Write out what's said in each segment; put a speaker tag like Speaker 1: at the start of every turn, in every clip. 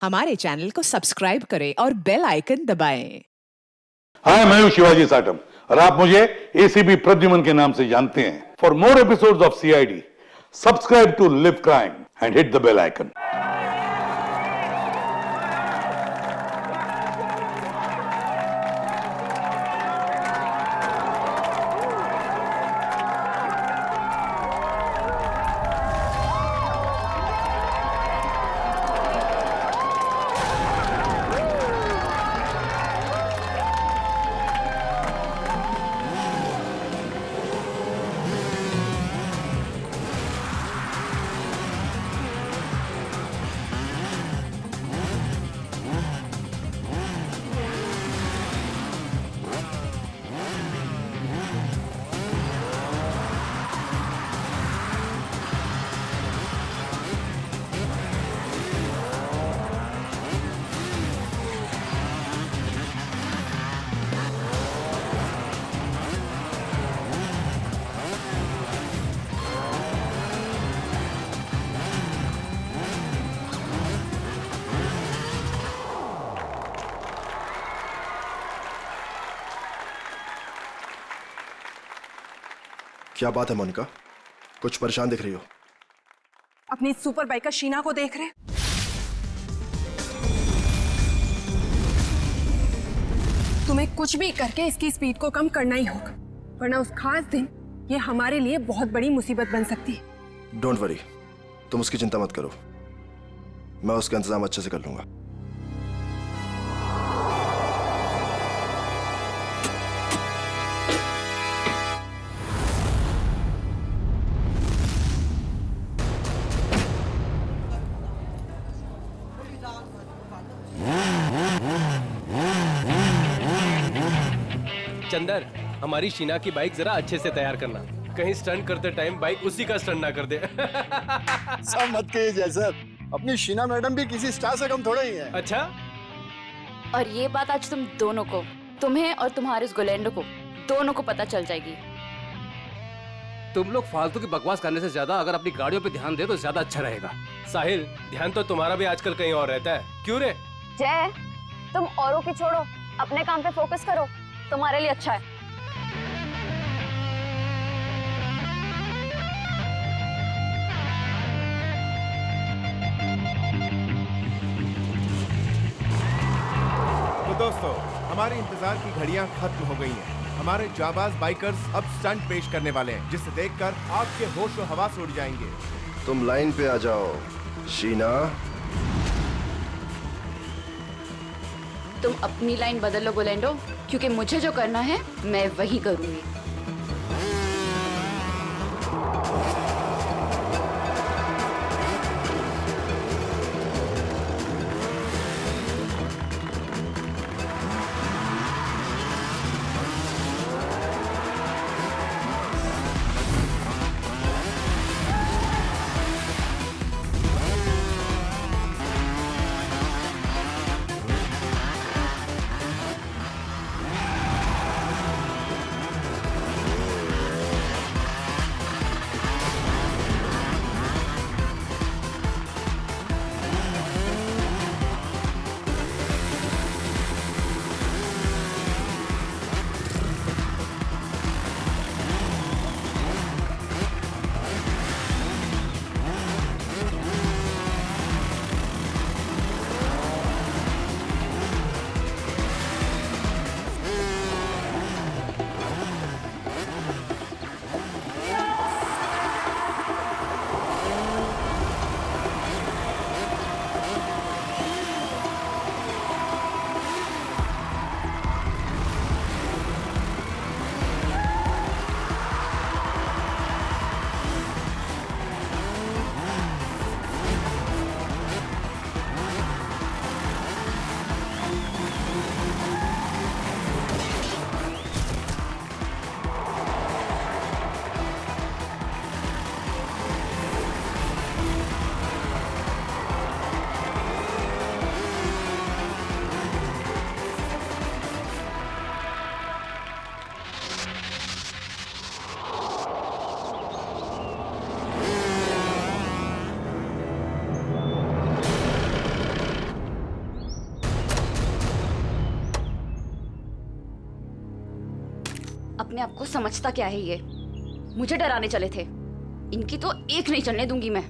Speaker 1: हमारे चैनल को सब्सक्राइब करें और बेल आइकन दबाएं।
Speaker 2: हाय, मैं हूं शिवाजी साटम और आप मुझे एसीपी प्रद्युमन के नाम से जानते हैं। For more episodes of CID, subscribe to live crime and hit the bell icon.
Speaker 3: क्या बात है मोनिका, कुछ परेशान दिख रही हो?
Speaker 4: अपनी सुपर बाइकर शीना को देख रहे? तुम्हें कुछ भी करके इसकी स्पीड को कम करना ही होगा, वरना उस खास दिन ये हमारे लिए बहुत बड़ी मुसीबत बन सकती है।
Speaker 3: डोंट वरी, तुम उसकी चिंता मत करो, मैं उसका इंतजाम अच्छे से कर लूंगा।
Speaker 5: चंदर, हमारी शीना की बाइक जरा अच्छे से तैयार करना, कहीं स्टंट करते टाइम बाइक उसी का स्टंट ना कर दे।
Speaker 6: सब मत कहिए जैसा, अपनी शीना मैडम भी किसी स्टार से कम थोड़े ही है।
Speaker 5: अच्छा,
Speaker 7: और ये बात आज तुम दोनों को, तुम्हें और तुम्हारे उस गोलैंडो को, दोनों को पता चल जाएगी।
Speaker 8: तुम लोग फालतू की बकवास करने से ज्यादा अगर अपनी गाड़ियों पे ध्यान दे तो ज्यादा अच्छा रहेगा।
Speaker 5: साहिल, ध्यान तो तुम्हारा भी आजकल कहीं और रहता है, क्यों रे?
Speaker 7: जय, तुम औरों की छोड़ो, अपने काम पे फोकस करो, तुम्हारे लिए अच्छा है।
Speaker 9: तो दोस्तों, हमारे इंतजार की घड़ियां खत्म हो गई हैं। हमारे जाबाज बाइकर्स अब स्टंट पेश करने वाले हैं, जिसे देखकर आपके होश और हवास उड़ जाएंगे।
Speaker 3: तुम लाइन पे आ जाओ शीना।
Speaker 7: तुम अपनी लाइन बदल लो गोलैंडो, क्योंकि मुझे जो करना है मैं वही करूंगी। अपने आप को समझता क्या है ये? मुझे डराने चले थे। इनकी तो एक नहीं चलने दूंगी मैं।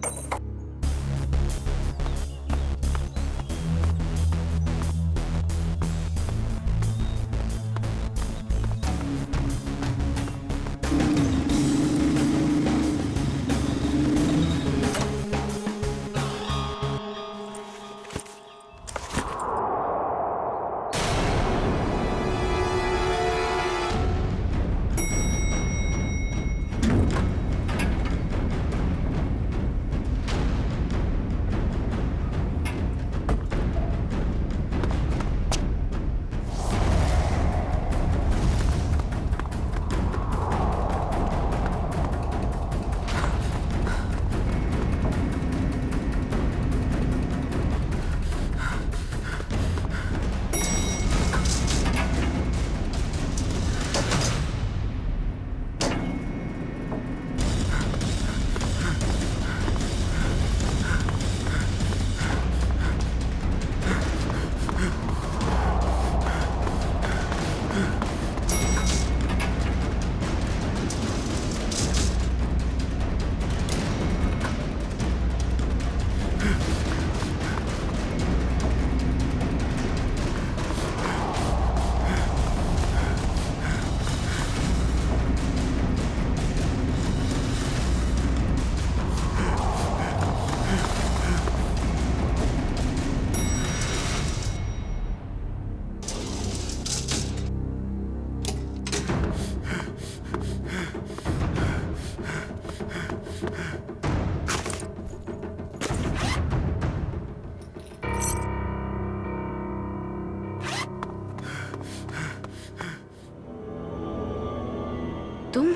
Speaker 7: तुम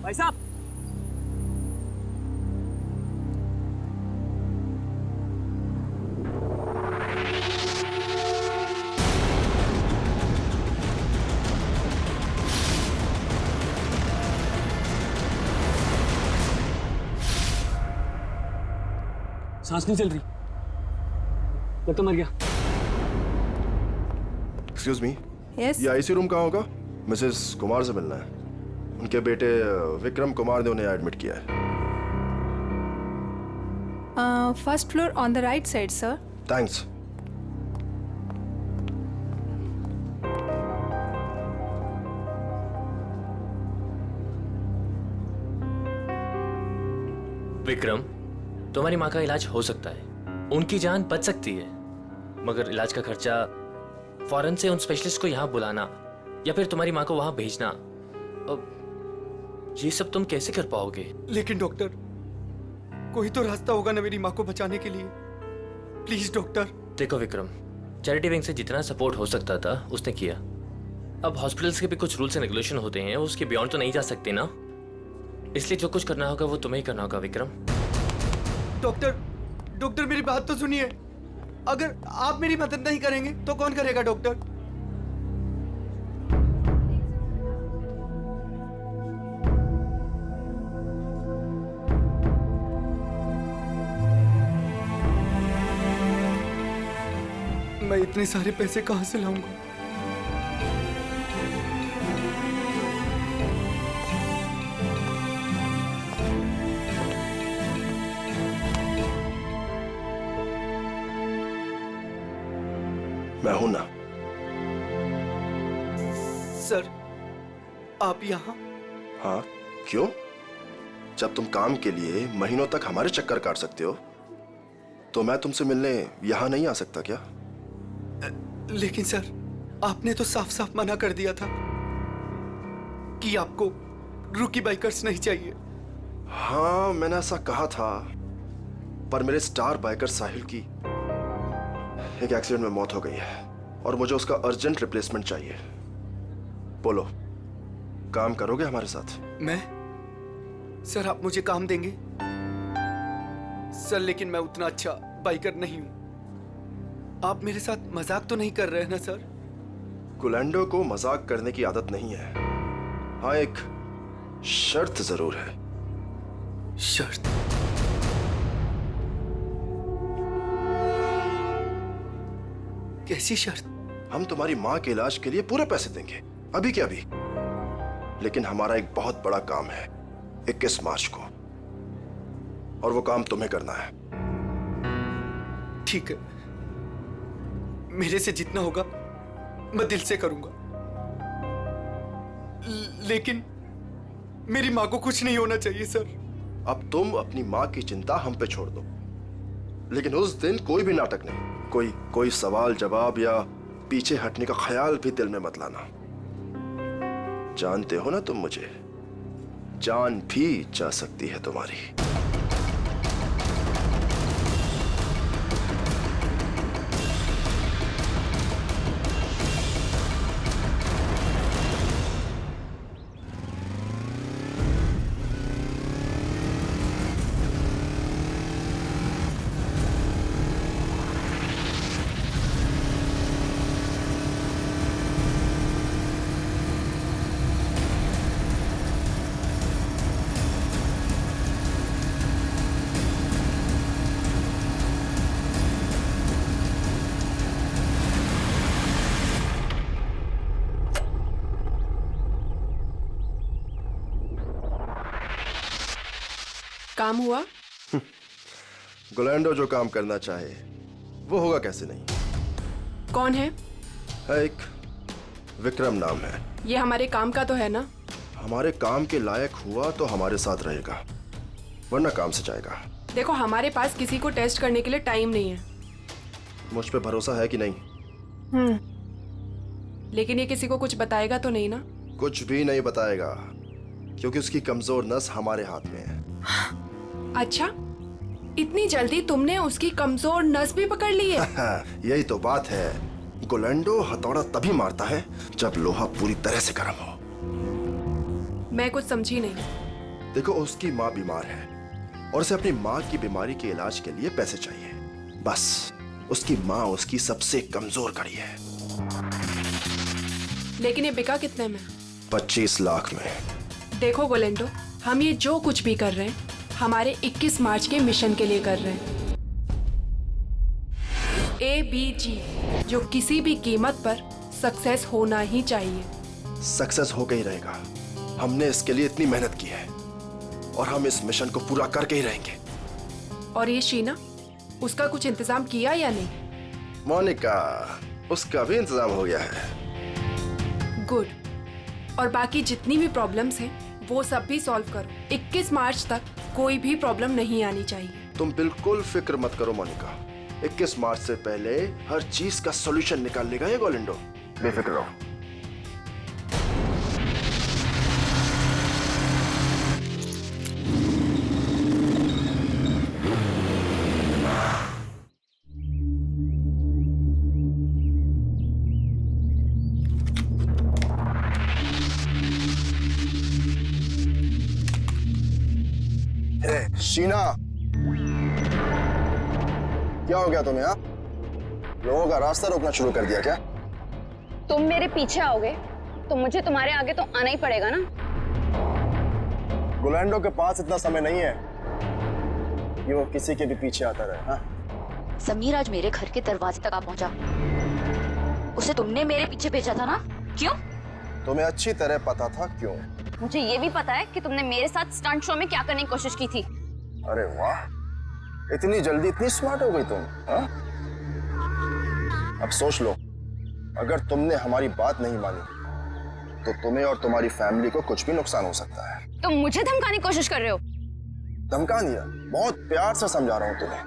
Speaker 10: भाई साहब, सांस नहीं चल रही, लगता मर गया।
Speaker 3: एक्सक्यूज मी,
Speaker 4: यस
Speaker 3: ये आईसी रूम कहाँ होगा? मिसेस कुमार से मिलना है। उनके बेटे विक्रम कुमार ने उन्हें एडमिट किया है।
Speaker 4: First floor on the right side sir.
Speaker 3: Thanks.
Speaker 11: Vikram, तुम्हारी माँ का इलाज हो सकता है, उनकी जान बच सकती है, मगर इलाज का खर्चा फौरन से उन स्पेशलिस्ट को यहाँ बुलाना या फिर तुम्हारी माँ को वहाँ भेजना, अब ये सब तुम कैसे कर पाओगे?
Speaker 10: लेकिन डॉक्टर, कोई तो रास्ता होगा ना मेरी माँ को बचाने के लिए। Please doctor.
Speaker 11: देखो विक्रम, चैरिटी विंग से जितना सपोर्ट हो सकता था उसने किया। अब हॉस्पिटल्स के भी कुछ रूल्स एंड रेगुलेशन होते हैं, उसके बियॉन्ड तो नहीं जा सकते ना, इसलिए जो कुछ करना होगा वो तुम्हें ही करना होगा विक्रम।
Speaker 10: डॉक्टर मेरी बात तो सुनिए। अगर आप मेरी मदद नहीं करेंगे तो कौन करेगा डॉक्टर? मैं इतने सारे पैसे कहां से लाऊंगा?
Speaker 3: मैं हूं ना।
Speaker 10: सर, आप यहाँ?
Speaker 3: हाँ, क्यों? जब तुम काम के लिए महीनों तक हमारे चक्कर काट सकते हो, तो मैं तुमसे मिलने यहां नहीं आ सकता क्या?
Speaker 10: लेकिन सर, आपने तो साफ साफ मना कर दिया था कि आपको रूकी बाइकर्स नहीं चाहिए।
Speaker 3: हाँ, मैंने ऐसा कहा था, पर मेरे स्टार बाइकर साहिल की एक एक्सीडेंट में मौत हो गई है और मुझे उसका अर्जेंट रिप्लेसमेंट चाहिए। बोलो, काम करोगे हमारे साथ?
Speaker 10: मैं? सर, आप मुझे काम देंगे? सर, लेकिन मैं उतना अच्छा बाइकर नहीं हूं। आप मेरे साथ मजाक तो नहीं कर रहे हैं ना सर?
Speaker 3: गुलेंडो को मजाक करने की आदत नहीं है। हाँ, एक शर्त जरूर है।
Speaker 10: शर्त? कैसी शर्त?
Speaker 3: हम तुम्हारी माँ के इलाज के लिए पूरे पैसे देंगे, अभी के अभी। लेकिन हमारा एक बहुत बड़ा काम है 21 मार्च को, और वो काम तुम्हें करना है।
Speaker 10: ठीक है, मेरे से जितना होगा मैं दिल से करूंगा, लेकिन मेरी माँ को कुछ नहीं होना चाहिए सर।
Speaker 3: अब तुम अपनी माँ की चिंता हम पे छोड़ दो, लेकिन उस दिन कोई भी नाटक नहीं, कोई सवाल जवाब या पीछे हटने का ख्याल भी दिल में मत लाना। जानते हो ना तुम मुझे, जान भी जा सकती है तुम्हारी।
Speaker 4: काम हुआ?
Speaker 3: गुलेंडो जो काम करना चाहे वो होगा कैसे नहीं।
Speaker 4: कौन है?
Speaker 3: एक विक्रम नाम है।
Speaker 4: ये हमारे काम का तो है ना?
Speaker 3: हमारे काम के लायक हुआ तो हमारे साथ रहेगा, वरना काम से जाएगा।
Speaker 4: देखो, हमारे पास किसी को टेस्ट करने के लिए टाइम नहीं है।
Speaker 3: मुझ पे भरोसा है कि नहीं?
Speaker 4: लेकिन ये किसी को कुछ बताएगा तो नहीं ना?
Speaker 3: कुछ भी नहीं बताएगा, क्योंकि उसकी कमजोर नस हमारे हाथ में है।
Speaker 4: अच्छा, इतनी जल्दी तुमने उसकी कमजोर नस भी पकड़ ली है?
Speaker 3: यही तो बात है। गुलेंडो हथौड़ा तभी मारता है जब लोहा पूरी तरह से गर्म हो।
Speaker 4: मैं कुछ समझी नहीं।
Speaker 3: देखो, उसकी माँ बीमार है और उसे अपनी माँ की बीमारी के इलाज के लिए पैसे चाहिए। बस उसकी माँ उसकी सबसे कमजोर कड़ी है।
Speaker 4: लेकिन ये बिका कितने में?
Speaker 3: 25 लाख में।
Speaker 4: देखो गुलेंडो, हम ये जो कुछ भी कर रहे हैं हमारे 21 मार्च के मिशन के लिए कर रहे हैं। ABG, जो किसी भी कीमत पर सक्सेस होना ही चाहिए।
Speaker 3: सक्सेस होकर ही रहेगा। हमने इसके लिए इतनी मेहनत की है और हम इस मिशन को पूरा करके ही रहेंगे।
Speaker 4: और ये शीना, उसका कुछ इंतजाम किया या नहीं?
Speaker 3: मोनिका, उसका भी इंतजाम हो गया है।
Speaker 4: गुड। और बाकी जितनी भी प्रॉब्लम्स हैं वो सब भी सॉल्व करो। 21 मार्च तक कोई भी प्रॉब्लम नहीं आनी चाहिए।
Speaker 3: तुम बिल्कुल फिक्र मत करो मोनिका, 21 मार्च से पहले हर चीज का सॉल्यूशन निकाल लेगा ये गोलिंडो। बेफिक्र रहो। शीना, क्या हो गया तुम्हें? लोगों का रास्ता रोकना शुरू कर दिया क्या?
Speaker 7: तुम मेरे पीछे आओगे तो मुझे तुम्हारे आगे तो आना ही पड़ेगा ना।
Speaker 3: गुलैंडो के पास इतना समय नहीं है कि वो किसी के भी पीछे आता रहे। हाँ?
Speaker 7: समीर आज मेरे घर के दरवाजे तक आ पहुंचा। उसे तुमने मेरे पीछे भेजा था ना? क्यों?
Speaker 3: तुम्हें अच्छी तरह पता था क्यों।
Speaker 7: मुझे ये भी पता है कि तुमने मेरे साथ स्टंट शो में क्या करने की कोशिश की थी।
Speaker 3: अरे वाह, इतनी जल्दी इतनी स्मार्ट हो गई तुम। हाँ? अब सोच लो, अगर तुमने हमारी बात नहीं मानी तो तुम्हें और तुम्हारी फैमिली को कुछ भी नुकसान हो सकता है।
Speaker 7: तुम मुझे धमकाने की कोशिश कर रहे हो?
Speaker 3: धमका दिया? बहुत प्यार से समझा रहा हूं तुम्हें।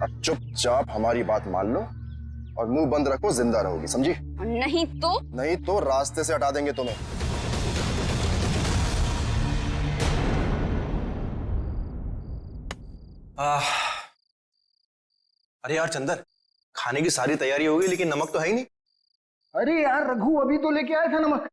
Speaker 3: अब चुपचाप हमारी बात मान लो और मुंह बंद रखो, जिंदा रहोगी, समझी?
Speaker 7: नहीं तो
Speaker 3: रास्ते से हटा देंगे तुम्हें।
Speaker 12: अरे यार चंदर, खाने की सारी तैयारी हो गई लेकिन नमक तो है ही नहीं।
Speaker 6: अरे यार रघु, अभी तो लेके आया था नमक।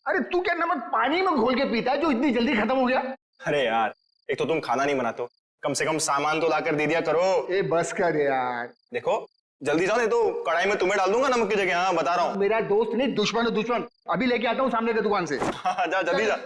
Speaker 6: अरे तू क्या नमक पानी में घोल के पीता है जो इतनी जल्दी खत्म हो गया?
Speaker 12: अरे यार, एक तो तुम खाना नहीं बनाते हो, कम से कम सामान तो लाकर दे दिया करो।
Speaker 6: ए बस कर यार।
Speaker 12: देखो जल्दी जाओ, नहीं तो कढ़ाई में तुम्हें डाल दूंगा नमक की जगह। हाँ बता रहा हूँ।
Speaker 6: मेरा दोस्त नहीं, दुश्मन है दुश्मन। अभी लेके आता हूँ सामने की दुकान से।
Speaker 12: जा जल्दी जा।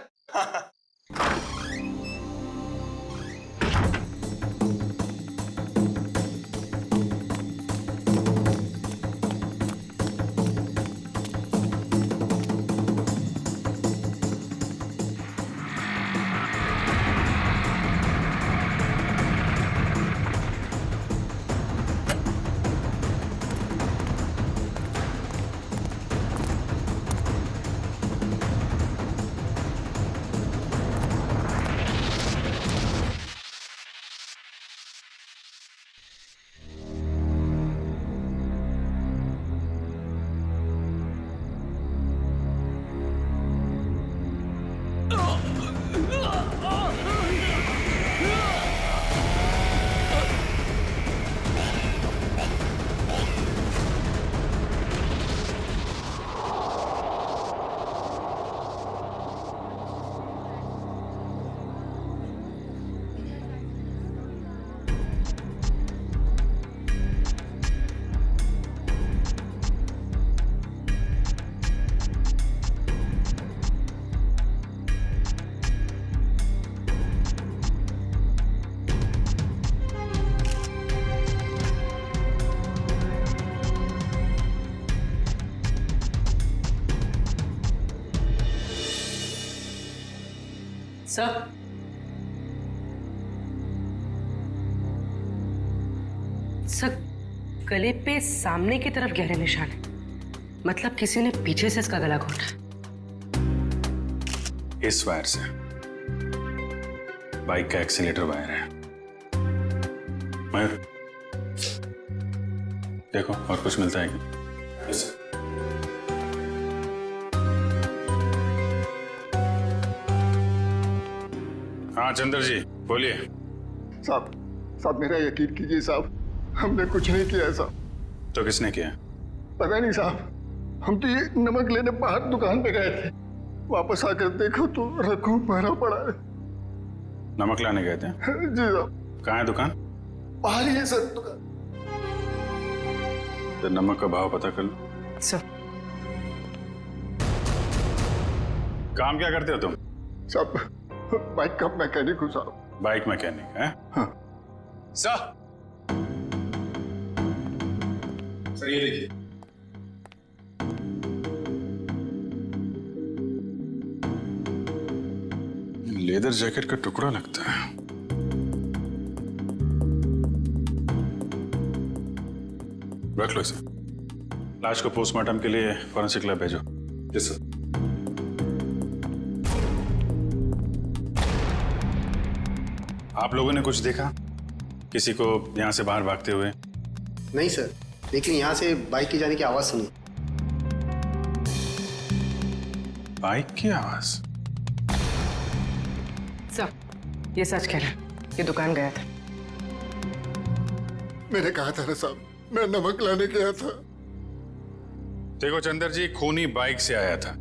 Speaker 13: सर, गले पे सामने की तरफ गहरे निशान है। मतलब किसी ने पीछे से इसका गला घोटा।
Speaker 14: इस वायर से बाइक का एक्सीलेटर वायर है। मयूर देखो और कुछ मिलता है क्या? yes. हाँ चंद्र जी बोलिए।
Speaker 6: साहब मेरा यकीन कीजिए साहब, हमने कुछ नहीं किया साहब।
Speaker 14: तो किसने किया?
Speaker 6: पता नहीं साहब, हम तो ये नमक लेने बाहर दुकान पे गए थे, वापस आकर देखो तो रघु मरा पड़ा है।
Speaker 14: नमक लाने गए थे?
Speaker 6: जी साहब।
Speaker 14: कहाँ है दुकान?
Speaker 6: बाहर ही है सर दुकान।
Speaker 14: तो नमक का भाव पता कर लो।
Speaker 13: सर
Speaker 14: काम क्या करते हो तुम?
Speaker 6: साहब बाइक का मैकेनिक हूँ साहब।
Speaker 14: बाइक मैकेनिक है?
Speaker 6: हाँ।
Speaker 14: सर ये देखिए, लेदर जैकेट का टुकड़ा लगता है। रख लो इसे। लाश को पोस्टमार्टम के लिए फॉरेंसिक लैब भेजो। Yes sir. आप लोगों ने कुछ देखा किसी को यहां से बाहर भागते हुए?
Speaker 15: नहीं सर, लेकिन यहाँ से बाइक की जाने की आवाज सुनी।
Speaker 14: बाइक की आवाज?
Speaker 13: सर ये सच कह रहा है, ये दुकान गया था।
Speaker 6: मैंने कहा था ना साहब, मैं नमक लाने गया था।
Speaker 14: देखो चंदर जी, खूनी बाइक से आया था।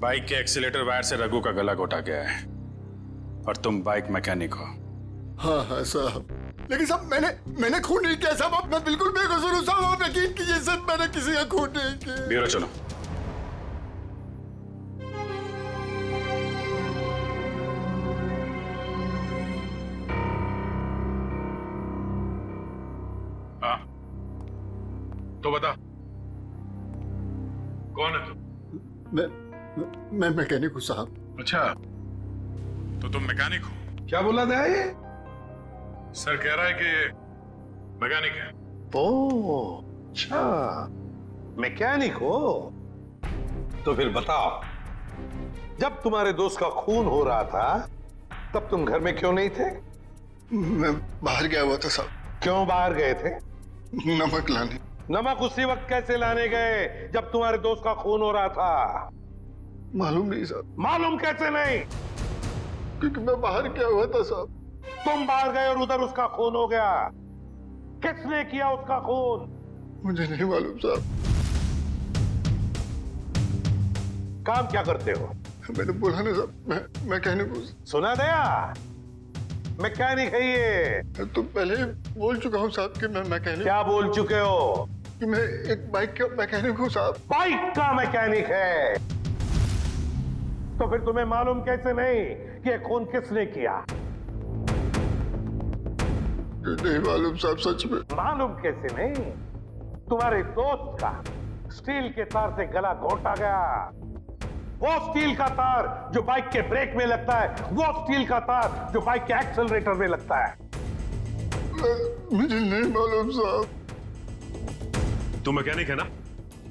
Speaker 14: बाइक के एक्सीलेटर वायर से रघु का गला घोटा गया है और तुम बाइक मैकेनिक हो।
Speaker 6: हाँ हाँ साहब, लेकिन साहब मैंने खून नहीं किया साहब, मैं बिल्कुल बेकसूर हूँ साहब, आप यकीन कीजिए सर, मैंने किसी का खून नहीं किया।
Speaker 14: ब्यूरो चलो।
Speaker 2: हाँ तो बता, कौन है तू?
Speaker 6: मैं मैकेनिक हूँ साहब।
Speaker 2: अच्छा, तो तुम मैकेनिक हो? क्या बोला था ये? सर कह रहा है कि मैकेनिक है।
Speaker 16: ओह अच्छा, मैकेनिक हो? तो फिर बताओ, जब तुम्हारे दोस्त का खून हो रहा था तब तुम घर में क्यों नहीं थे?
Speaker 6: मैं बाहर गया हुआ था साहब।
Speaker 16: क्यों बाहर गए थे?
Speaker 6: नमक लाने।
Speaker 16: नमक उसी वक्त कैसे लाने गए जब तुम्हारे दोस्त का खून हो रहा था?
Speaker 6: मालूम नहीं साहब।
Speaker 16: मालूम कैसे नहीं?
Speaker 6: क्योंकि मैं बाहर गया हुआ था साहब।
Speaker 16: तुम बाहर गए और उधर उसका खून हो गया। किसने किया उसका खून?
Speaker 6: मुझे नहीं मालूम साहब।
Speaker 16: काम क्या करते हो?
Speaker 6: मैंने बोला ना साहब, मैं मैकेनिक हूँ।
Speaker 16: सुना दया, मैकेनिक है ये।
Speaker 6: तो पहले बोल चुका हूँ साहब कि मैं मैकेनिक।
Speaker 16: क्या बोल चुके हो?
Speaker 6: कि मैं एक बाइक का मैकेनिक हूँ साहब।
Speaker 16: बाइक का मैकेनिक है? तो फिर तुम्हें मालूम कैसे नहीं कि खून किसने किया?
Speaker 6: नहीं मालूम साहब, सच में।
Speaker 16: मालूम कैसे नहीं? तुम्हारे दोस्त का स्टील के तार से गला घोटा गया। वो स्टील का तार जो बाइक के ब्रेक में लगता है, वो स्टील का तार जो बाइक के एक्सेलरेटर में लगता है।
Speaker 6: मुझे नहीं मालूम साहब।
Speaker 17: तू मैकेनिक है ना?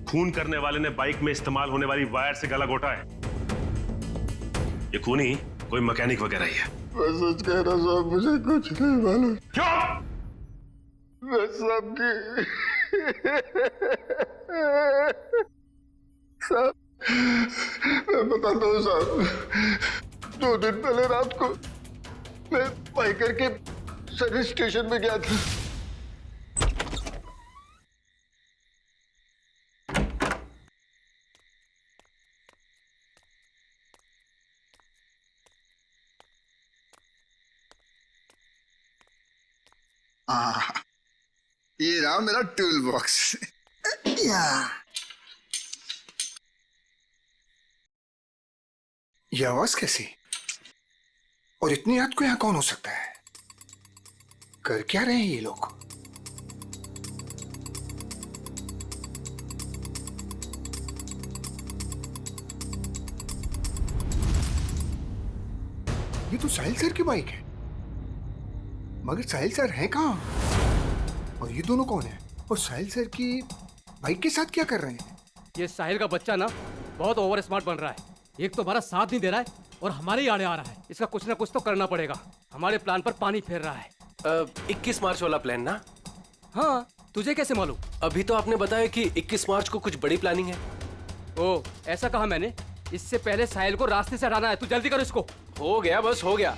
Speaker 17: खून करने वाले ने बाइक में इस्तेमाल होने वाली वायर से गला घोटा है। ये खूनी कोई मैकेनिक वगैरह ही है।
Speaker 6: मैं सच कह रहा साहब, मुझे कुछ नहीं मालूम।
Speaker 16: चुप!
Speaker 6: मैं सबकी साहब, मैं बताता हूँ साहब। 2 दिन पहले रात को मैं बाइकर के सर्विस स्टेशन में गया था।
Speaker 18: ये रहा मेरा टूल बॉक्स।
Speaker 6: ये आवाज कैसी? और इतनी रात को यहाँ कौन हो सकता है? कर क्या रहे हैं ये लोग? ये तो साहिल सर की बाइक है, मगर साहिल सर हैं कहाँ? और ये दोनों कौन है? और साहिल सर की बाइक के साथ क्या कर रहे हैं?
Speaker 8: ये साहिल का बच्चा ना बहुत ओवर स्मार्ट बन रहा है। एक तो हमारा साथ नहीं दे रहा है और हमारे ही आड़े आ रहा है। इसका कुछ ना कुछ तो करना पड़ेगा। हमारे प्लान पर पानी फेर रहा है।
Speaker 5: 21 मार्च वाला प्लान ना?
Speaker 8: हाँ, तुझे कैसे मालूम?
Speaker 5: अभी तो आपने बताया कि 21 मार्च को कुछ बड़ी प्लानिंग है।
Speaker 8: ओ, ऐसा कहा मैंने। इससे पहले साहिल को रास्ते से हटाना है। तू जल्दी कर इसको।
Speaker 5: हो गया, बस हो गया।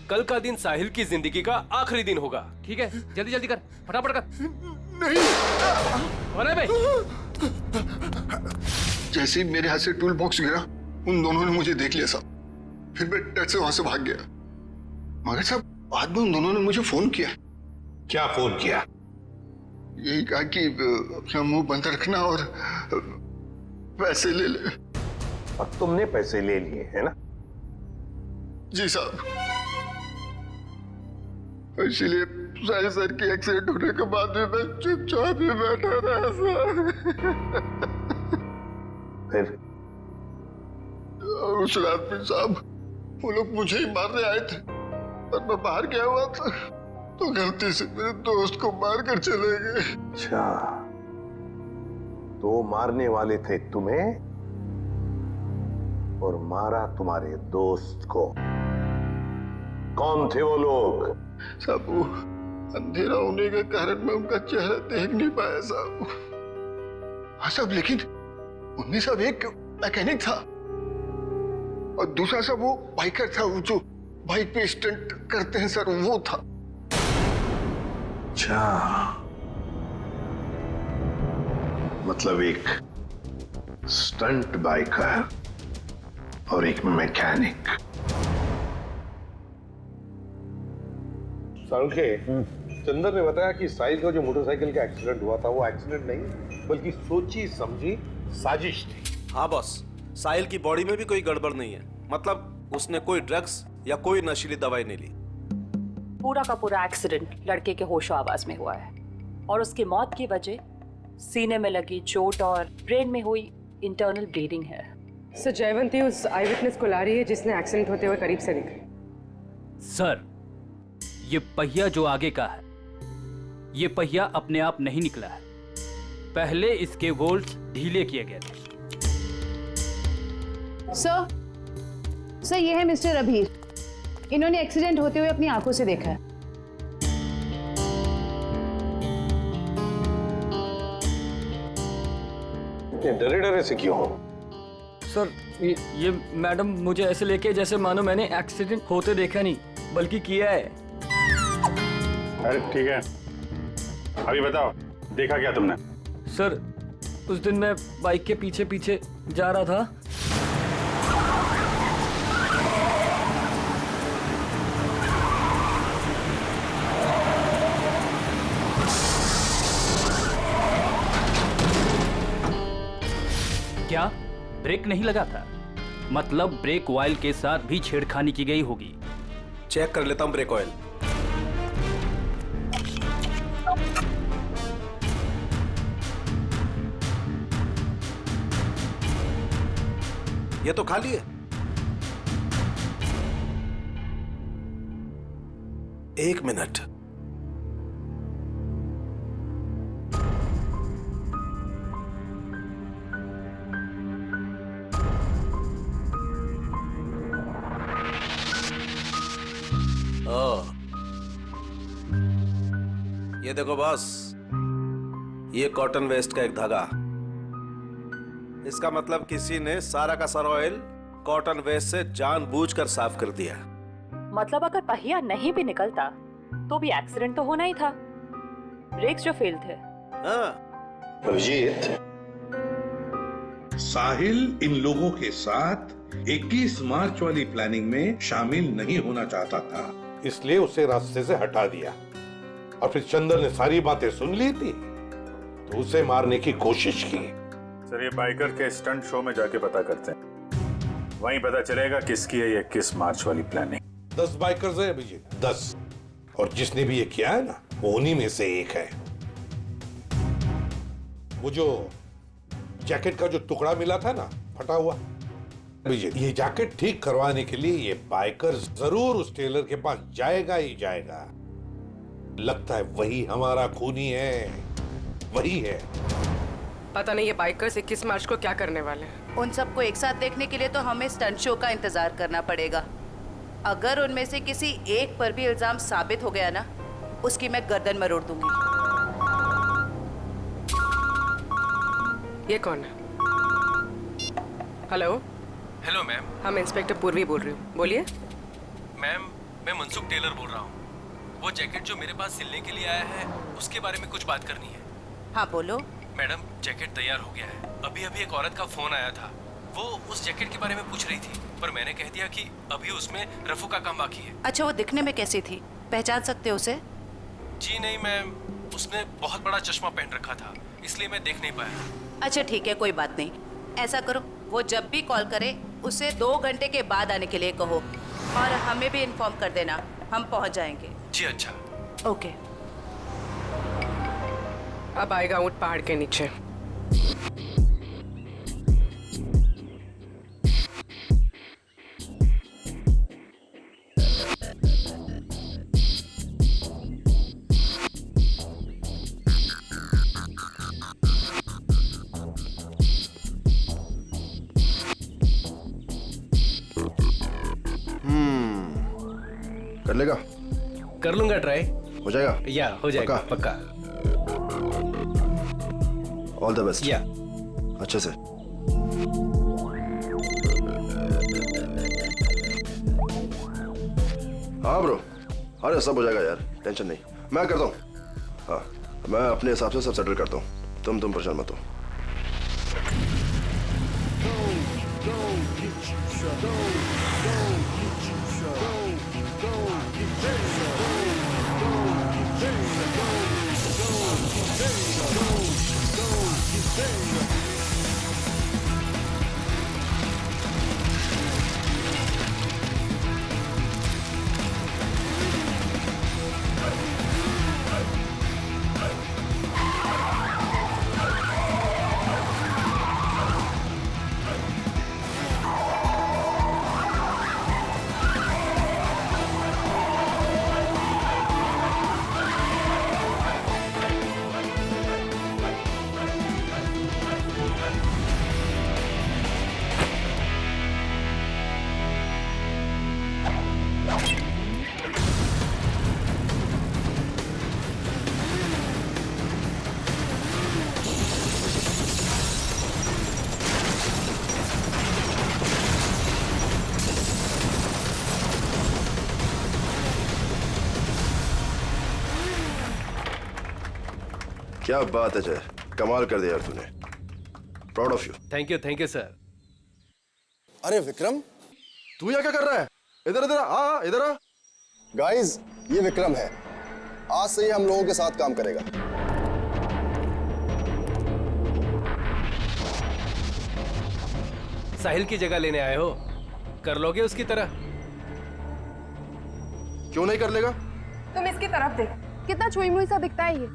Speaker 5: कल का दिन साहिल की जिंदगी का आखिरी दिन होगा।
Speaker 8: ठीक है, जल्दी जल्दी कर, फटाफट कर।
Speaker 6: नहीं।
Speaker 8: कौन है भाई?
Speaker 6: जैसे ही मेरे हाथ से टूल बॉक्स गिरा, उन दोनों ने मुझे देख लिया साहब। फिर मैं डर से वहां से भाग गया। मगर साहब बाद में उन दोनों ने मुझे फोन किया।
Speaker 16: क्या फोन किया?
Speaker 6: यही कहा कि अपना मुंह बंद रखना और पैसे ले ले।
Speaker 16: और तुमने पैसे ले लिए है ना?
Speaker 6: जी साहब। इसीलिए साहिल सर की एक्सीडेंट होने के बाद भी मैं चुपचाप ही बैठा रहा साहब।
Speaker 16: फिर
Speaker 6: उस रात में साहब वो लोग मुझे ही मारने आए थे, पर मैं बाहर गया हुआ था तो गलती से मेरे दोस्त को मार कर चले गए।
Speaker 16: अच्छा, तो मारने वाले थे तुम्हें और मारा तुम्हारे दोस्त को। कौन थे वो लोग?
Speaker 6: साहब वो अंधेरा होने के कारण मैं उनका चेहरा देख नहीं पाया साहब। हाँ साहब, लेकिन उनमें सब एक मैकेनिक था और दूसरा सब वो बाइकर था, वो जो बाइक पे स्टंट करते हैं सर, वो था।
Speaker 16: अच्छा, मतलब एक स्टंट बाइकर और एक मैकेनिक। सारुण के चंदर ने बताया कि साहिल का जो मोटरसाइकिल का एक्सीडेंट हुआ था वो एक्सीडेंट नहीं बल्कि सोची समझी साजिश थी।
Speaker 19: हाँ बॉस, साहिल की बॉडी में भी कोई गड़बड़ नहीं है। मतलब उसने कोई ड्रग्स या कोई नशीली दवाई नहीं ली।
Speaker 20: पूरा का पूरा एक्सीडेंट लड़के के होशो आवाज में हुआ है और उसकी मौत की वजह सीने में लगी चोट और ब्रेन में हुई इंटरनल ब्लीडिंग है।
Speaker 13: सर जयवंती उस आई विटनेस को ला रही है जिसने एक्सीडेंट होते हुए करीब से देखा।
Speaker 8: सर, ये पहिया जो आगे का है, ये पहिया अपने आप नहीं निकला है। पहले इसके बोल्ट्स ढीले किए गए थे।
Speaker 21: सर ये है मिस्टर अभीर। इन्होंने एक्सीडेंट होते हुए अपनी आंखों से देखा है।
Speaker 16: डरे डरे से क्यों हो?
Speaker 22: सर ये मैडम मुझे ऐसे लेके जैसे मानो मैंने एक्सीडेंट होते देखा नहीं बल्कि किया है।
Speaker 14: अरे ठीक है, अभी बताओ देखा क्या तुमने?
Speaker 22: सर उस दिन मैं बाइक के पीछे पीछे जा रहा था।
Speaker 8: क्या ब्रेक नहीं लगा था? मतलब ब्रेक ऑयल के साथ भी छेड़खानी की गई होगी।
Speaker 19: चेक कर लेता हूं ब्रेक ऑयल। ये तो खाली है। एक मिनट। ये देखो बॉस, ये कॉटन वेस्ट का एक धागा। इसका मतलब किसी ने सारा का सारा ऑयल कॉटन वेस्ट से जानबूझकर साफ कर दिया।
Speaker 20: मतलब अगर पहिया नहीं भी निकलता तो भी एक्सीडेंट तो होना ही था। ब्रेक्स जो फेल थे।
Speaker 16: अभिजीत, साहिल इन लोगों के साथ 21 मार्च वाली प्लानिंग में शामिल नहीं होना चाहता था, इसलिए उसे रास्ते से हटा दिया। और फिर चंदर ने सारी बातें सुन ली थी तो उसे मारने की कोशिश की।
Speaker 14: सर ये बाइकर के स्टंट शो में जाके पता करते हैं, वहीं पता चलेगा किसकी है ये 21 मार्च वाली प्लानिंग।
Speaker 16: 10 बाइकर्स है अभिजीत, 10, और जिसने भी ये किया है ना वो उन्हीं में से एक है। वो जो जैकेट का जो टुकड़ा मिला था ना फटा हुआ, अभिजीत ये जैकेट ठीक करवाने के लिए ये बाइकर जरूर उस टेलर के पास जाएगा ही जाएगा। लगता है वही हमारा खूनी है, वही है।
Speaker 13: पता नहीं ये बाइकर्स 21 मार्च को क्या करने वाले हैं।
Speaker 23: उन सबको एक साथ देखने के लिए तो हमें स्टंट शो का इंतजार करना पड़ेगा। अगर उनमें से किसी एक पर भी इल्जाम साबित हो गया ना, उसकी मैं गर्दन मरोड़ दूंगी।
Speaker 13: ये कौन है? हेलो।
Speaker 5: Hello ma'am.
Speaker 13: हम इंस्पेक्टर पूर्वी बोल रही हूँ, बोलिए।
Speaker 5: मैम मैं मनसुख टेलर बोल रहा हूँ। वो जैकेट जो मेरे पास सिलने के लिए आया है उसके बारे में कुछ बात करनी है।
Speaker 23: हाँ बोलो।
Speaker 5: मैडम जैकेट तैयार हो गया है। अभी अभी एक औरत का फोन आया था, वो उस जैकेट के बारे में पूछ रही थी, पर मैंने कह दिया कि अभी उसमें रफू का काम बाकी है।
Speaker 23: अच्छा वो दिखने में कैसी थी, पहचान सकते हो उसे?
Speaker 5: जी नहीं मैम, उसने बहुत बड़ा चश्मा पहन रखा था इसलिए मैं देख नहीं पाया।
Speaker 23: अच्छा ठीक है, कोई बात नहीं। ऐसा करो, वो जब भी कॉल करे उसे 2 घंटे के बाद आने के लिए कहो और हमें भी इन्फॉर्म कर देना, हम पहुंच जाएंगे।
Speaker 5: जी अच्छा।
Speaker 23: ओके।
Speaker 13: अब आएगा ऊंट पहाड़ के नीचे।
Speaker 3: कर लेगा?
Speaker 5: कर लूंगा ट्राई।
Speaker 3: हो जाएगा?
Speaker 5: या हो जाएगा पक्का।
Speaker 3: All the best.
Speaker 5: या
Speaker 3: अच्छे से। हाँ ब्रो, अरे सब हो जाएगा यार, टेंशन नहीं, मैं करता हूँ। हाँ मैं अपने हिसाब से सब सेटल करता हूँ, तुम परेशान मत हो। क्या बात है जय, कमाल कर दिया यार तूने। Proud of you.
Speaker 5: Thank you sir.
Speaker 3: अरे विक्रम, तू यहाँ क्या कर रहा है? इधर इधर आ, इधर आ। गाइस, ये विक्रम है। आज से ये हम लोगों के साथ काम करेगा।
Speaker 5: साहिल की जगह लेने आए हो, कर लोगे उसकी तरह?
Speaker 3: क्यों नहीं कर लेगा?
Speaker 4: तुम इसकी तरफ देख, कितना छुई मुई सा दिखता है ये।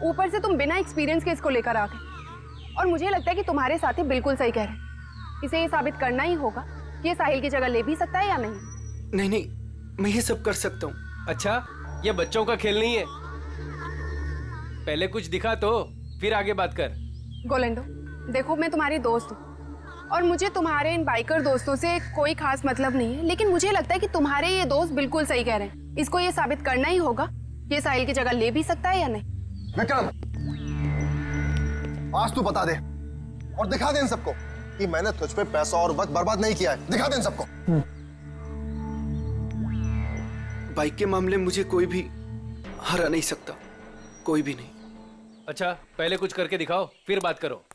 Speaker 4: ऊपर से तुम बिना एक्सपीरियंस के इसको लेकर आ गए। और मुझे लगता है कि तुम्हारे साथी बिल्कुल सही कह रहे हैं। इसे ये साबित करना ही होगा कि ये साहिल की जगह ले भी सकता है या नहीं।
Speaker 10: नहीं नहीं, मैं ये सब कर सकता हूँ।
Speaker 5: अच्छा, ये बच्चों का खेल नहीं है। पहले कुछ दिखा तो फिर आगे बात कर।
Speaker 4: गोलेंडो, देखो मैं तुम्हारी दोस्त हूँ और मुझे तुम्हारे इन बाइकर दोस्तों से कोई खास मतलब नहीं है, लेकिन मुझे लगता है कि तुम्हारे ये दोस्त बिल्कुल सही कह रहे हैं। इसको ये साबित करना ही होगा कि ये साहिल की जगह ले भी सकता है या नहीं।
Speaker 3: विक्रम, आज तू बता दे और दिखा दे इन सबको कि मैंने तुझ पे पैसा और वक्त बर्बाद नहीं किया है। दिखा दे इन सबको।
Speaker 10: बाइक के मामले मुझे कोई भी हरा नहीं सकता, कोई भी नहीं।
Speaker 5: अच्छा, पहले कुछ करके दिखाओ फिर बात करो।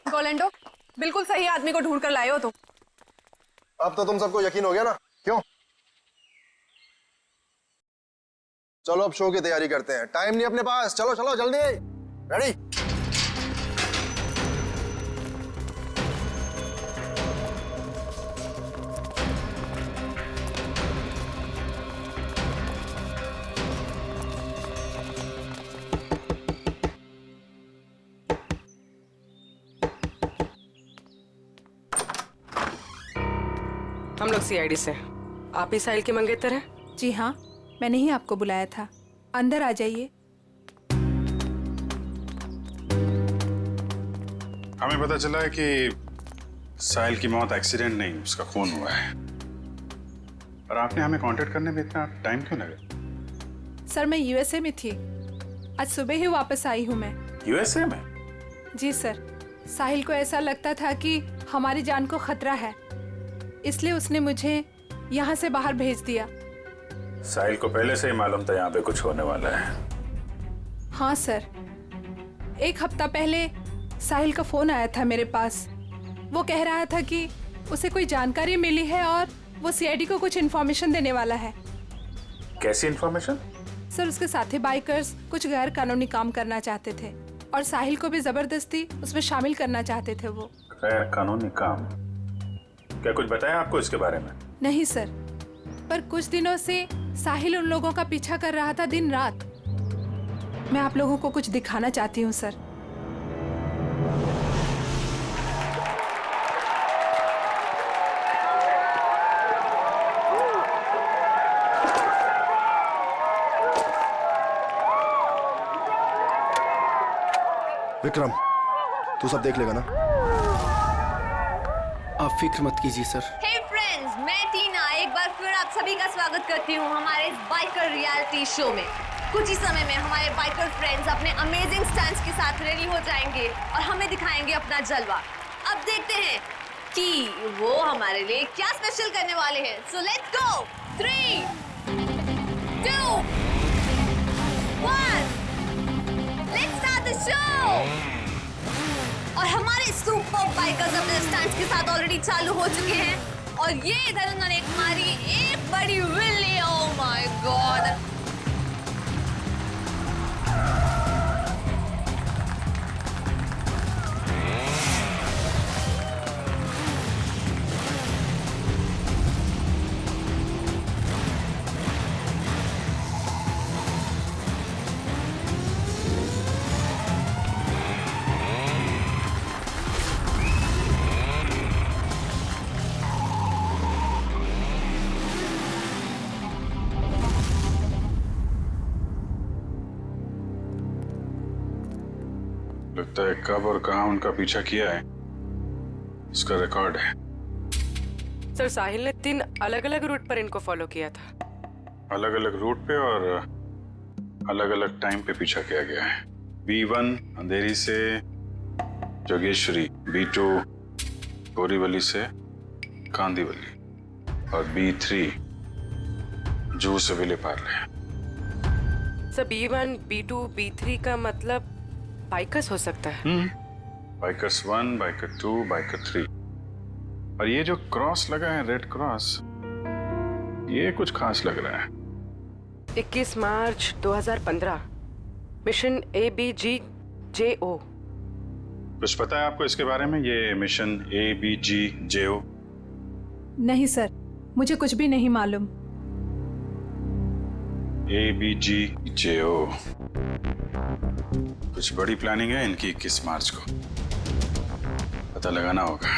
Speaker 4: गोलेंडो, बिल्कुल सही आदमी को ढूंढ कर लाए हो तुम।
Speaker 3: अब तो तुम सबको यकीन हो गया ना? क्यों? चलो अब शो की तैयारी करते हैं। टाइम नहीं अपने पास। चलो चलो जल्दी। रेडी?
Speaker 13: हम लोग सीआईडी से। आप ही साहिल के मंगेतर हैं?
Speaker 1: जी हाँ, मैंने ही आपको बुलाया था। अंदर आ जाइए।
Speaker 14: हमें पता चला है कि साहिल की मौत एक्सीडेंट नहीं, उसका खून हुआ है। और आपने हमें कांटेक्ट करने में इतना टाइम क्यों लगा?
Speaker 1: सर, मैं यूएसए में थी। आज सुबह ही वापस आई हूँ मैं।
Speaker 14: यूएसए में?
Speaker 1: जी सर, साहिल को ऐसा लगता था कि हमारी जान को खतरा है, इसलिए उसने मुझे यहाँ से बाहर भेज दिया।
Speaker 14: साहिल को पहले से ही मालूम था यहाँ पे कुछ होने वाला है।
Speaker 1: हाँ सर, 1 हफ्ता पहले साहिल का फोन आया था मेरे पास। वो कह रहा था कि उसे कोई जानकारी मिली है और वो सीआईडी को कुछ इन्फॉर्मेशन देने वाला है।
Speaker 14: कैसी इन्फॉर्मेशन?
Speaker 1: सर, उसके साथी बाइकर्स कुछ गैर कानूनी काम करना चाहते थे और साहिल को भी जबरदस्ती उसमें शामिल करना चाहते थे। वो
Speaker 14: गैर कानूनी काम? क्या कुछ बताया आपको इसके बारे में?
Speaker 1: नहीं सर, पर कुछ दिनों से साहिल उन लोगों का पीछा कर रहा था दिन रात। मैं आप लोगों को कुछ दिखाना चाहती हूँ सर।
Speaker 3: विक्रम, तू सब देख लेगा ना?
Speaker 10: आप फिक्र मत कीजिए सर।
Speaker 9: Hey friends, मैं टीना एक बार
Speaker 7: फिर आप सभी का स्वागत करती हूँ हमारे इस बाइकर रियलिटी शो में। कुछ ही समय में हमारे बाइकर फ्रेंड्स अपने अमेजिंग स्टंट्स के साथ रेडी हो जाएंगे और हमें दिखाएंगे अपना जलवा। अब देखते हैं कि वो हमारे लिए क्या स्पेशल करने वाले हैं। So let's go. 3, 2, 1, let's start the show. और हमारे सुपर बाइकर्स अपने स्टंट्स के साथ ऑलरेडी चालू हो चुके हैं और ये इधर उन्होंने मारी एक बड़ी विल्ली। Oh my God.
Speaker 14: लगता है कब और कहां उनका पीछा किया है इसका रिकॉर्ड है।
Speaker 13: सर साहिल ने 3 अलग अलग रूट पर इनको फॉलो किया था।
Speaker 14: अलग अलग रूट पे और अलग अलग टाइम पे पीछा किया गया है। B1 अंधेरी से जोगेश्वरी, B2 बोरीवली से कांदीवली और B3 जू से Vile Parle.
Speaker 13: Sir B1, B2, B3 का मतलब बाइकर्स हो सकता है।
Speaker 14: बाइकर्स 1, बाइकर 2, बाइकर 3 और ये जो क्रॉस लगा है रेड क्रॉस, ये कुछ खास लग रहा है।
Speaker 13: 21 मार्च 2015 मिशन ABGJO।
Speaker 14: कुछ पता है आपको इसके बारे में, ये मिशन ABGJO?
Speaker 1: नहीं सर, मुझे कुछ भी नहीं मालूम।
Speaker 14: ABGJO कुछ बड़ी प्लानिंग है इनकी। 21 मार्च को पता लगाना होगा।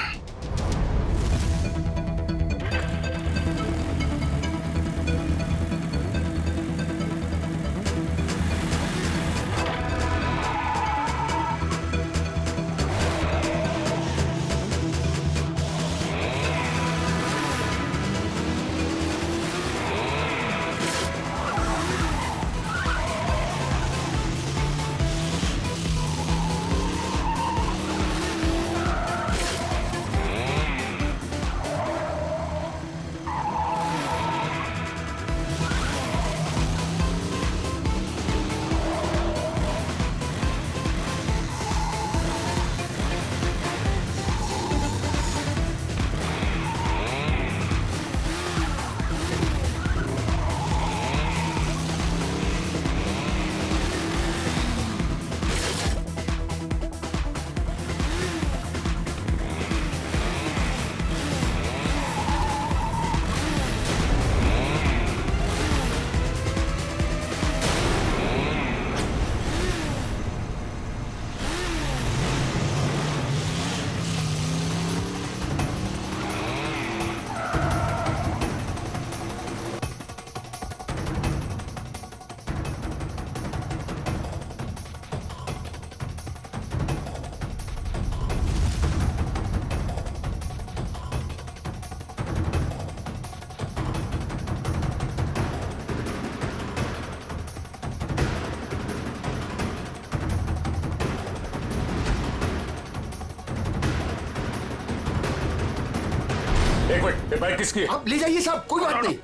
Speaker 16: एक मिनट, ये बाइक किसकी है?
Speaker 10: आप ले जाइए साहब, कोई बात नहीं।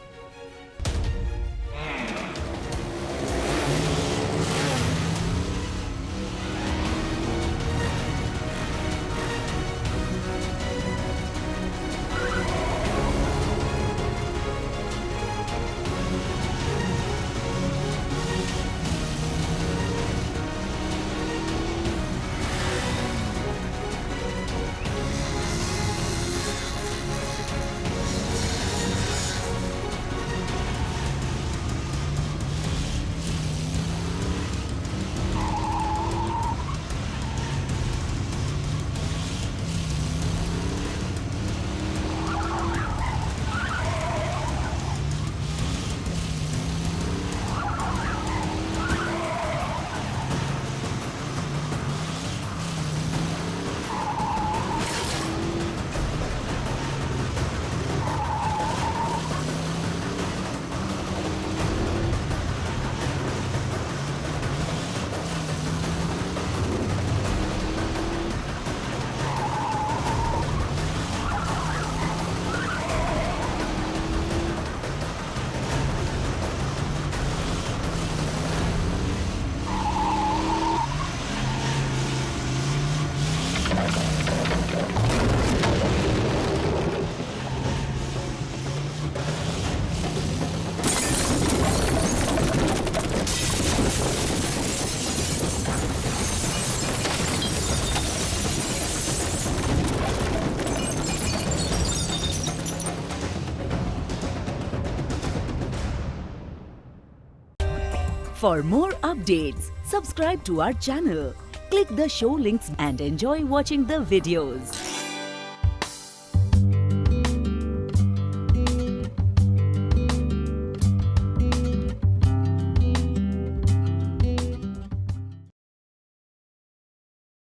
Speaker 9: For more updates, subscribe to our channel, click the show links and enjoy watching the videos.